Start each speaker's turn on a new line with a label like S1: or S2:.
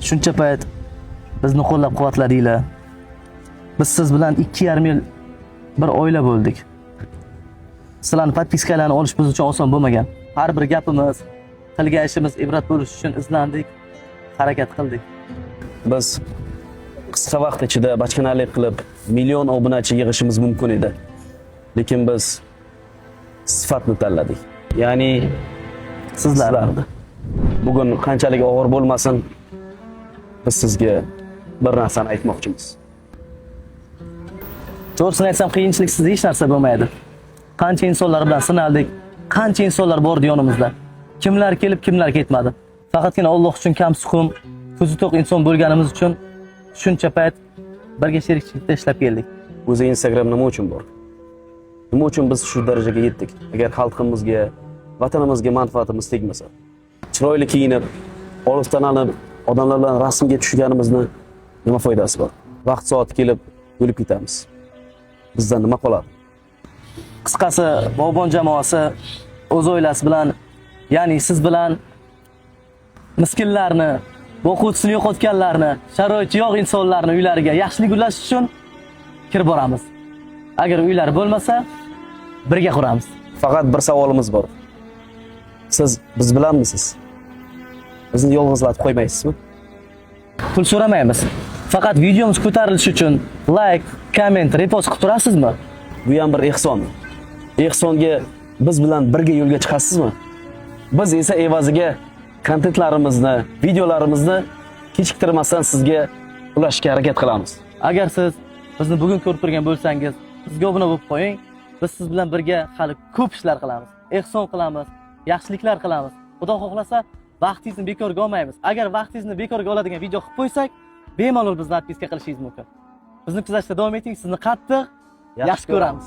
S1: Shuncha payt bizni qo'llab-quvvatladinglar. Biz siz bilan 2,5 yil bir oila bo'ldik. Sizlarning podpiskalarni olish biz uchun oson bo'lmagan. Har bir gapimiz, qilgan ishimiz ibrat bo'lishi uchun izlandik, harakat qildik.
S2: Biz qisqa vaqt ichida bachkanalik qilib million obunachi yig'ishimiz mumkin edi. Lekin biz sifatni tanladik. Ya'ni
S1: Sizlarni.
S2: Bugun qanchalik og'ir bo'lmasin, biz sizga bir narsani aytmoqchimiz.
S1: To'g'risini aytsam, qiyinchiliksiz hech narsa bo'lmaydi. Qancha insonlar bilan sinaldik, qancha insonlar bordi yonimizda. Kimlar kelib, kimlar ketmadi. Faqatgina Alloh uchun kamsuqum, ko'zi to'q inson bo'lganimiz uchun shuncha payt birga sherikchilikda ishlab keldik.
S2: O'zi Instagram nima uchun bor? Nima uchun biz shu darajaga yetdik? Agar xalqimizga, vatanimizga manfaatimiz tegmasa, chiroyli kiyinib, olisdan olib, odamlar bilan rasmga tushganimizni nima foydasi bor? Vaqt soati kelib o'lib ketamiz. Bizdan nima qoladi?
S1: Qisqasi, Bog'bon jamoasi o'z oilasi bilan, ya'ni siz bilan miskinlarni, o'quvchisini yo'qotganlarni, sharoiti yo'q insonlarni uylariga yaxshilik ulash uchun kirib boramiz. Agar uylar bo'lmasa, birga quramiz.
S2: Faqat bir savolimiz bor. Siz biz bilanmisiz? Bizni yolg'izlatib qo'ymaysizmi?
S1: Pul so'ramaymiz. Faqat videomiz ko'tarilishi uchun like, comment, repost qilib turasizmi?
S2: Bu ham bir ehson. Ehsonga biz bilan birga yo'lga chiqasizmi? Biz esa evaziga kontentlarimizni, videolarimizni kechiktirmasdan sizga ulashga harakat qilamiz.
S1: Agar siz bizni bugun ko'rib turgan bo'lsangiz, bizga obuna bo'lib qo'ying. Biz siz bilan birga hali ko'p ishlar qilamiz. Ehson qilamiz, yaxshiliklar qilamiz. Xudo xohlasa, vaqtingizni bekorga olmaymiz. Agar vaqtingizni bekorga oladigan video qilib qo'ysak, bemalol bizni podpiska qilishingiz mumkin. Bizni kuzatishda davom eting. Sizni qattiq yaxshi ko'ramiz.